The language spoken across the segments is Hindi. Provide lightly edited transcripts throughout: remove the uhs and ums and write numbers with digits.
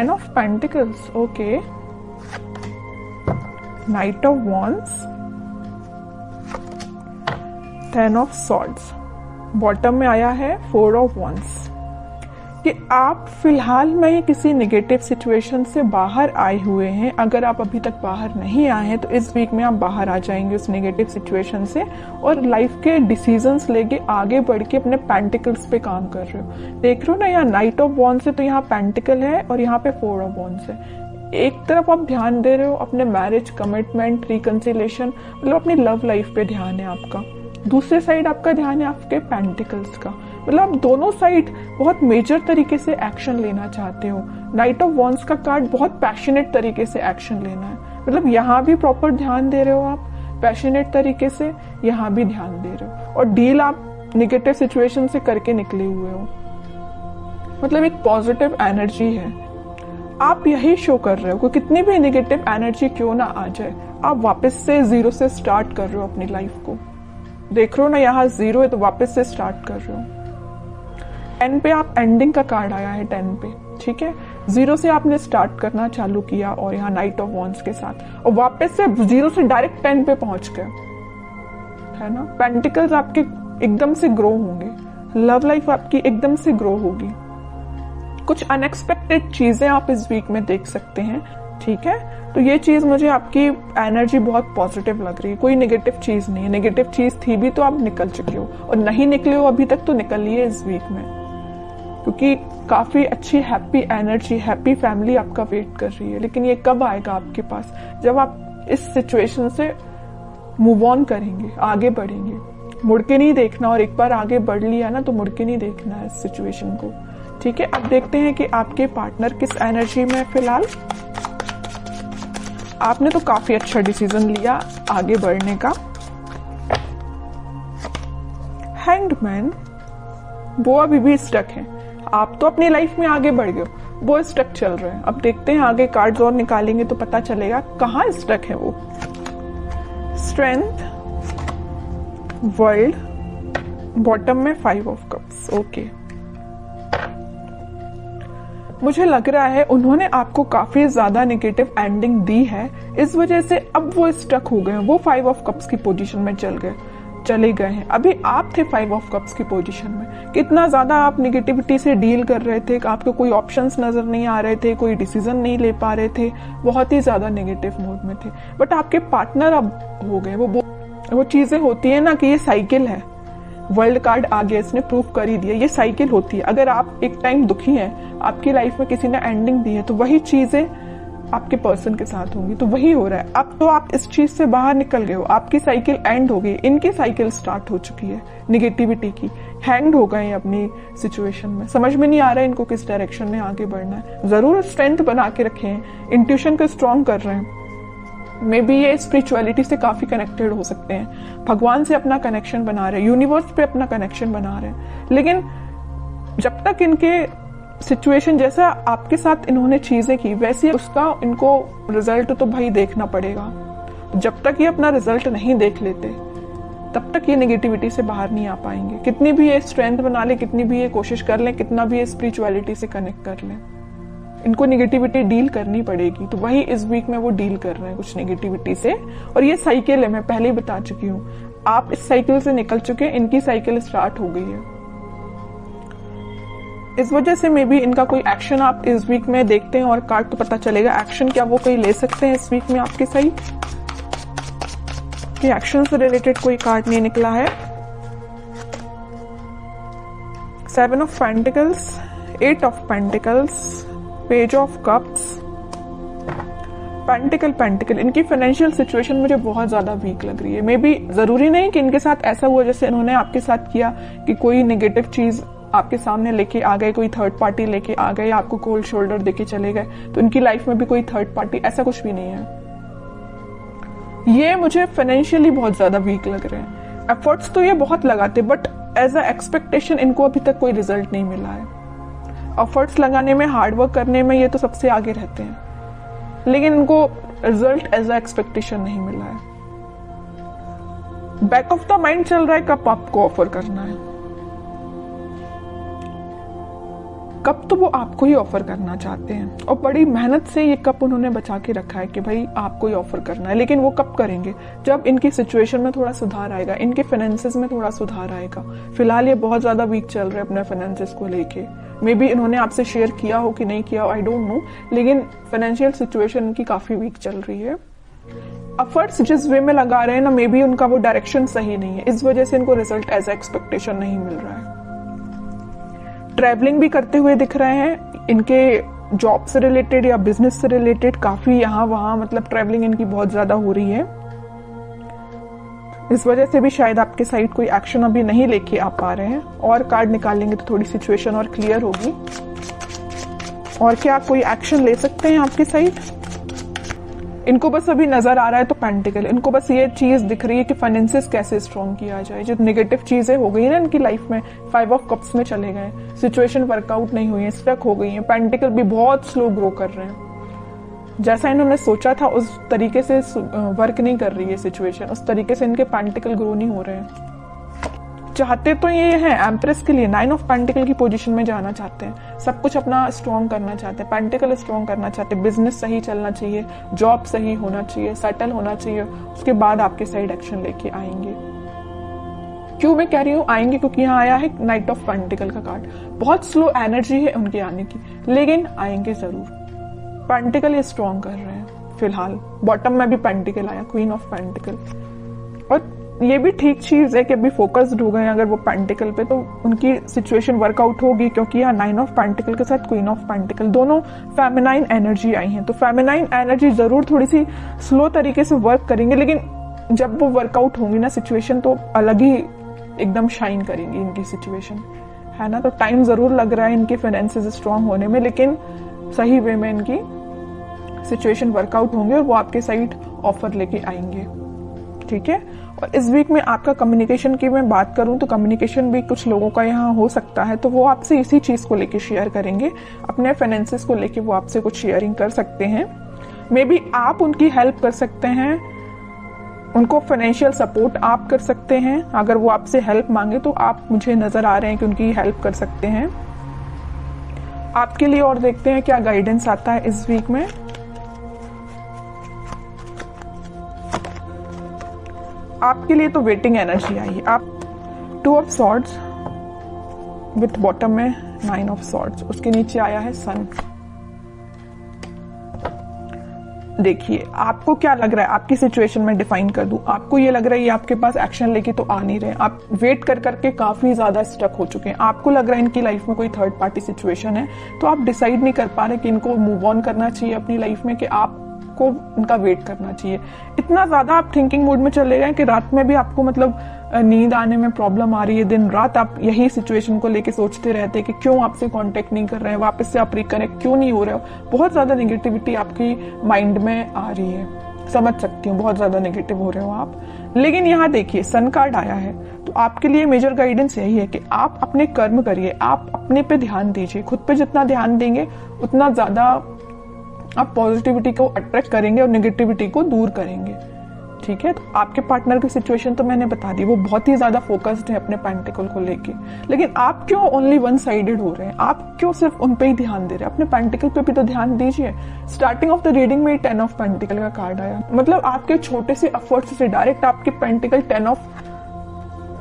10 of pentacles, okay, night of wands, 10 of swords, bottom में आया है 4 ऑफ वॉन्ड्स। कि आप फिलहाल में किसी नेगेटिव सिचुएशन से बाहर आए हुए हैं। अगर आप अभी तक बाहर नहीं आए हैं तो इस वीक में आप बाहर आ जाएंगे उस नेगेटिव सिचुएशन से, और लाइफ के डिसीजंस लेके आगे बढ़ के अपने पेंटिकल्स पे काम कर रहे हो। देख रहे हो ना, यहाँ नाइट ऑफ वॉन्ड्स है तो यहाँ पेंटिकल है और यहाँ पे 4 ऑफ वॉन्ड्स है। एक तरफ आप ध्यान दे रहे हो अपने मैरिज, कमिटमेंट, रिकंसिलेशन, मतलब अपनी लव लाइफ पे ध्यान है आपका। दूसरे साइड आपका ध्यान है आपके पेंटिकल्स का, मतलब आप दोनों साइड बहुत मेजर तरीके से एक्शन लेना चाहते हो। नाइट ऑफ वॉन्ड्स का कार्ड बहुत पैशनेट तरीके से एक्शन लेना है, मतलब यहाँ भी प्रॉपर ध्यान दे रहे हो आप पैशनेट तरीके से, यहाँ भी ध्यान दे रहे हो, और डील आप निगेटिव सिचुएशन से करके निकले हुए हो। मतलब एक पॉजिटिव एनर्जी है, आप यही शो कर रहे हो कि कितनी भी निगेटिव एनर्जी क्यों ना आ जाए, आप वापस से जीरो से स्टार्ट कर रहे हो अपनी लाइफ को। देख रहे हो ना, यहाँ 0 है तो वापस से स्टार्ट कर रहे हो। 10 पे आप एंडिंग का कार्ड आया है 10 पे, ठीक है, 0 से आपने स्टार्ट करना चालू किया और यहाँ नाइट ऑफ वॉन्ड्स के साथ, और वापस से 0 से डायरेक्ट 10 पे पहुंच गए, है ना। पेंटिकल्स आपके एकदम से ग्रो होंगे, लव लाइफ आपकी एकदम से ग्रो होगी। कुछ अनएक्सपेक्टेड चीजें आप इस वीक में देख सकते हैं, ठीक है। तो ये चीज मुझे आपकी एनर्जी बहुत पॉजिटिव लग रही है, कोई नेगेटिव चीज नहीं है। नेगेटिव चीज थी भी तो आप निकल चुके हो, और नहीं निकले हो अभी तक तो निकलिए इस वीक में, क्योंकि काफी अच्छी हैप्पी एनर्जी, हैप्पी फैमिली आपका वेट कर रही है। लेकिन ये कब आएगा आपके पास, जब आप इस सिचुएशन से मूव ऑन करेंगे, आगे बढ़ेंगे। मुड़ के नहीं देखना, और एक बार आगे बढ़ लिया ना तो मुड़ के नहीं देखना है इस सिचुएशन को, ठीक है। अब देखते हैं कि आपके पार्टनर किस एनर्जी में फिलहाल। आपने तो काफी अच्छा डिसीजन लिया आगे बढ़ने का। हैंग्ड मैन, वो अभी भी स्टक है। आप तो अपनी लाइफ में आगे बढ़ गए, वो स्टक चल रहे हैं। अब देखते हैं आगे कार्ड्स और निकालेंगे तो पता चलेगा कहाँ स्टक है वो। स्ट्रेंथ, वर्ल्ड, बॉटम में 5 ऑफ कप्स, ओके। मुझे लग रहा है उन्होंने आपको काफी ज्यादा नेगेटिव एंडिंग दी है, इस वजह से अब वो स्टक हो गए हैं। वो 5 ऑफ कप्स की पोजीशन में चले गए हैं। अभी आप थे 5 ऑफ कप्स की पोजीशन में। कितना ज्यादा आप नेगेटिविटी से डील कर रहे थे, आपको कोई ऑप्शंस नजर नहीं आ रहे थे, कोई डिसीजन नहीं ले पा रहे थे, बहुत ही ज्यादा नेगेटिव मोड में थे। बट आपके पार्टनर अब हो गए। वो चीजें होती है ना कि ये साइकिल है। वर्ल्ड कार्ड आ गया, इसने प्रूव कर ही दिया, ये साइकिल होती है। अगर आप एक टाइम दुखी हैं, आपकी लाइफ में किसी ने एंडिंग दी है, तो वही चीजें आपके पर्सन के साथ होंगी। तो वही हो रहा है। अब तो आप इस चीज से बाहर निकल गए हो, आपकी साइकिल एंड हो गई, इनकी साइकिल स्टार्ट हो चुकी है निगेटिविटी की। हैंग्ड हो गए अपनी सिचुएशन में, समझ में नहीं आ रहा है इनको किस डायरेक्शन में आगे बढ़ना है। जरूर स्ट्रेंथ बना के रखे हैं, इंट्यूशन को स्ट्रॉन्ग कर रहे हैं। मे बी ये स्पिरिचुअलिटी से काफी कनेक्टेड हो सकते हैं, भगवान से अपना कनेक्शन बना रहे हैं, यूनिवर्स पे अपना कनेक्शन बना रहे हैं। लेकिन जब तक इनके सिचुएशन जैसा आपके साथ इन्होंने चीजें की वैसे उसका इनको रिजल्ट तो भाई देखना पड़ेगा। जब तक ये अपना रिजल्ट नहीं देख लेते तब तक ये नेगेटिविटी से बाहर नहीं आ पाएंगे। कितनी भी ये स्ट्रेंथ बना ले, कितनी भी ये कोशिश कर ले, कितना भी ये स्पिरिचुअलिटी से कनेक्ट कर ले, इनको नेगेटिविटी डील करनी पड़ेगी। तो वही इस वीक में वो डील कर रहे हैं कुछ नेगेटिविटी से। और ये साइकिल है, मैं पहले ही बता चुकी हूँ, आप इस साइकिल से निकल चुके हैं, इनकी साइकिल स्टार्ट हो गई है। इस वजह से मे बी इनका कोई एक्शन आप इस वीक में देखते हैं और कार्ड तो पता चलेगा एक्शन क्या वो कोई ले सकते हैं इस वीक में आपके सही कि एक्शन से रिलेटेड कोई कार्ड नहीं निकला है। 7 of pentacles, 8 of pentacles, page of cups, pentacle. इनकी फाइनेंशियल सिचुएशन मुझे बहुत ज्यादा वीक लग रही है। मे बी जरूरी नहीं कि इनके साथ ऐसा हुआ जैसे इन्होंने आपके साथ किया कि कोई नेगेटिव चीज आपके सामने लेके आ गए, कोई थर्ड पार्टी लेके आ गए, आपको कोल्ड शोल्डर देके चले गए। तो इनकी लाइफ में भी कोई थर्ड पार्टी, ऐसा कुछ भी नहीं है। ये मुझे फाइनेंशियली बहुत ज्यादा वीक लग रहे हैं। एफर्ट्स तो ये बहुत लगाते, बट एज अ एक्सपेक्टेशन इनको अभी तक कोई रिजल्ट नहीं मिला है। एफर्ट्स लगाने में, हार्डवर्क करने में ये तो सबसे आगे रहते हैं, लेकिन इनको रिजल्ट एज अ एक्सपेक्टेशन नहीं मिला है। बैक ऑफ द माइंड चल रहा है कब आपको ऑफर करना है। कप तो वो आपको ही ऑफर करना चाहते हैं और बड़ी मेहनत से ये कप उन्होंने बचा के रखा है कि भाई आपको ही ऑफर करना है। लेकिन वो कब करेंगे? जब इनकी सिचुएशन में थोड़ा सुधार आएगा, इनके फाइनेंसेस में थोड़ा सुधार आएगा। फिलहाल ये बहुत ज्यादा वीक चल रहे हैं अपने फाइनेंसेस को लेके। मे बी इन्होंने आपसे शेयर किया हो कि नहीं किया हो, आई डोंट नो, लेकिन फाइनेंशियल सिचुएशन इनकी काफी वीक चल रही है। एफर्ट्स जिस वे में लगा रहे हैं ना, मे बी उनका वो डायरेक्शन सही नहीं है, इस वजह से इनको रिजल्ट एज एक्सपेक्टेशन नहीं मिल रहा है। ट्रैवलिंग भी करते हुए दिख रहे हैं, इनके जॉब से रिलेटेड या बिजनेस से रिलेटेड काफी यहाँ वहां मतलब ट्रैवलिंग इनकी बहुत ज्यादा हो रही है। इस वजह से भी शायद आपके साइड कोई एक्शन अभी नहीं लेके आ पा रहे हैं। और कार्ड निकालेंगे तो थोड़ी सिचुएशन और क्लियर होगी। और क्या कोई एक्शन ले सकते हैं आपकी साइड? इनको बस अभी नजर आ रहा है तो पेंटिकल, इनको बस ये चीज दिख रही है कि फाइनेंसेस कैसे स्ट्रॉन्ग किया जाए। जो नेगेटिव चीजें हो गई ना इनकी लाइफ में, 5 ऑफ कप्स में चले गए, सिचुएशन वर्कआउट नहीं हुई है, स्टक हो गई है। पेंटिकल भी बहुत स्लो ग्रो कर रहे हैं, जैसा इन्होंने सोचा था उस तरीके से वर्क नहीं कर रही है सिचुएशन, उस तरीके से इनके पेंटिकल ग्रो नहीं हो रहे हैं। चाहते तो ये है एम्प्रेस के लिए 9 ऑफ पेंटिकल की पोजीशन में जाना चाहते हैं, सब कुछ अपना स्ट्रॉन्ग करना चाहते हैं, पेंटिकल स्ट्रॉन्ग करना चाहते हैं, बिजनेस सही चलना चाहिए, जॉब सही होना चाहिए, सेटल होना चाहिए, उसके बाद आपके साइड एक्शन लेके आएंगे। क्यों मैं कह रही हूँ आएंगे? क्योंकि यहाँ आया है नाइट ऑफ पेंटिकल का कार्ड। बहुत स्लो एनर्जी है उनके आने की, लेकिन आएंगे जरूर। पेंटिकल ये स्ट्रॉन्ग कर रहे हैं फिलहाल। बॉटम में भी पेंटिकल आया, क्वीन ऑफ पेंटिकल। और ये भी ठीक चीज है कि अभी फोकस्ड हो गए अगर वो पेंटिकल पे, तो उनकी सिचुएशन वर्कआउट होगी। क्योंकि यहाँ 9 ऑफ पेंटिकल के साथ क्वीन ऑफ पेंटिकल दोनों फेमिनाइन एनर्जी आई हैं, तो फेमिनाइन एनर्जी जरूर थोड़ी सी स्लो तरीके से वर्क करेंगे, लेकिन जब वो वर्कआउट होंगी ना सिचुएशन, तो अलग ही एकदम शाइन करेंगी इनकी सिचुएशन, है ना। तो टाइम जरूर लग रहा है इनके फाइनेंसेस स्ट्रांग होने में, लेकिन सही वे में इनकी सिचुएशन वर्कआउट होंगे और वो आपके साइड ऑफर लेके आएंगे, ठीक है। और इस वीक में आपका कम्युनिकेशन की मैं बात करूं तो कम्युनिकेशन भी कुछ लोगों का यहाँ हो सकता है, तो वो आपसे इसी चीज को लेके शेयर करेंगे, अपने फाइनेंसेस को लेके वो आपसे कुछ शेयरिंग कर सकते हैं। मे बी आप उनकी हेल्प कर सकते हैं, उनको फाइनेंशियल सपोर्ट आप कर सकते हैं। अगर वो आपसे हेल्प मांगे तो आप मुझे नजर आ रहे हैं कि उनकी हेल्प कर सकते हैं आपके लिए। और देखते हैं क्या गाइडेंस आता है इस वीक में। आपके लिए तो वेटिंग एनर्जी आई है। आप 2 ऑफ सॉर्ड्स विथ बॉटम में 9 ऑफ सॉर्ड्स, उसके नीचे आया है सन। देखिए आपको क्या लग रहा है, आपकी सिचुएशन में डिफाइन कर दूं। आपको ये लग रहा है ये आपके पास एक्शन लेके तो आ नहीं रहे, आप वेट कर करके काफी ज्यादा स्टक हो चुके हैं। आपको लग रहा है इनकी लाइफ में कोई थर्ड पार्टी सिचुएशन है, तो आप डिसाइड नहीं कर पा रहे कि इनको मूव ऑन करना चाहिए अपनी लाइफ में, कि आपको इनका वेट करना चाहिए। इतना ज्यादा आप थिंकिंग मोड में चले गए कि रात में भी आपको मतलब नींद आने में प्रॉब्लम आ रही है। दिन रात आप यही सिचुएशन को लेके सोचते रहते हैं कि क्यों आपसे कांटेक्ट नहीं कर रहे हैं, वापस से आप रिकनेक्ट क्यों नहीं हो रहे हो। बहुत ज्यादा नेगेटिविटी आपकी माइंड में आ रही है, समझ सकती हूँ, बहुत ज्यादा नेगेटिव हो रहे हो आप। लेकिन यहाँ देखिए सन कार्ड आया है, तो आपके लिए मेजर गाइडेंस यही है कि आप अपने कर्म करिए, आप अपने पे ध्यान दीजिए। खुद पे जितना ध्यान देंगे उतना ज्यादा आप पॉजिटिविटी को अट्रैक्ट करेंगे और नेगेटिविटी को दूर करेंगे, ठीक है। तो आपके पार्टनर की सिचुएशन तो मैंने बता दी, वो बहुत ही ज्यादा फोकस्ड है अपने पेंटिकल को लेके। लेकिन आप क्यों ओनली वन साइडेड हो रहे हैं? आप क्यों सिर्फ उन पे ही ध्यान दे रहे हैं? अपने पेंटिकल पे भी तो ध्यान दीजिए। स्टार्टिंग ऑफ द रीडिंग में 10 ऑफ पेंटिकल का कार्ड आया, मतलब आपके छोटे से एफर्ट्स से डायरेक्ट आपके पेंटिकल 10 ऑफ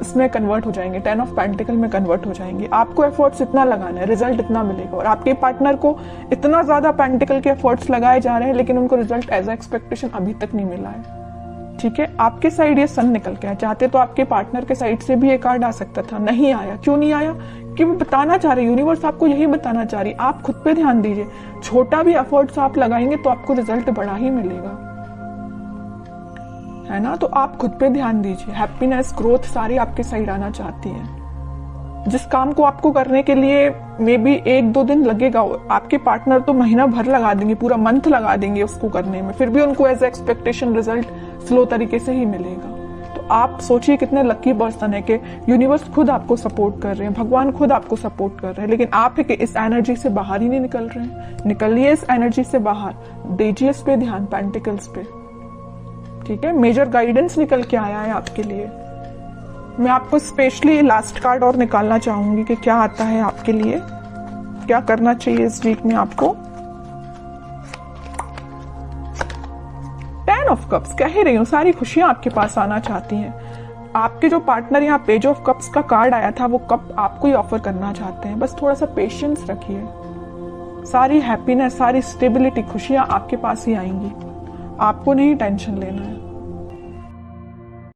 इसमें कन्वर्ट हो जाएंगे, 10 ऑफ पेंटिकल में कन्वर्ट हो जाएंगे। आपको एफर्ट्स इतना लगाना है, रिजल्ट इतना मिलेगा। और आपके पार्टनर को इतना ज्यादा पेंटिकल के एफर्ट्स लगाए जा रहे हैं, लेकिन उनको रिजल्ट एज एक्सपेक्टेशन अभी तक नहीं मिला है, ठीक है। आपके साइड ये सन निकल के आया, चाहते तो आपके पार्टनर के साइड से भी ये कार्ड आ सकता था, नहीं आया। क्यों नहीं आया? कि वो बताना चाह रहे, यूनिवर्स आपको यही बताना चाह रही, आप खुद पे ध्यान दीजिए। छोटा भी एफर्ट्स आप लगाएंगे तो आपको रिजल्ट बड़ा ही मिलेगा, है ना। तो आप खुद पे ध्यान दीजिए। हैप्पीनेस, ग्रोथ सारी आपके साइड आना चाहती है। जिस काम को आपको करने के लिए मे बी 1-2 दिन लगेगा, आपके पार्टनर तो महीना भर लगा देंगे, पूरा मंथ लगा देंगे उसको करने में, फिर भी उनको एज एक्सपेक्टेशन रिजल्ट स्लो तरीके से ही मिलेगा। तो आप सोचिए कितने लकी पर्सन है कि यूनिवर्स खुद आपको सपोर्ट कर रहे हैं, भगवान खुद आपको सपोर्ट कर रहे हैं। लेकिन आप है कि इस एनर्जी से बाहर ही नहीं निकल रहे हैं। निकलिए इस एनर्जी से बाहर, दीजिए इस पे ध्यान, पेंटिकल्स पे, ठीक है। मेजर गाइडेंस निकल के आया है आपके लिए। मैं आपको स्पेशली लास्ट कार्ड और निकालना चाहूंगी कि क्या आता है आपके लिए क्या करना चाहिए इस वीक में आपको। 10 ऑफ कप्स, कह ही रही हूँ सारी खुशियां आपके पास आना चाहती हैं। आपके जो पार्टनर यहाँ पेज ऑफ कप्स का कार्ड आया था वो कप आपको ही ऑफर करना चाहते हैं। बस थोड़ा सा पेशेंस रखिए, सारी हैप्पीनेस, सारी स्टेबिलिटी, खुशियां आपके पास ही आएंगी। आपको नहीं टेंशन लेना है।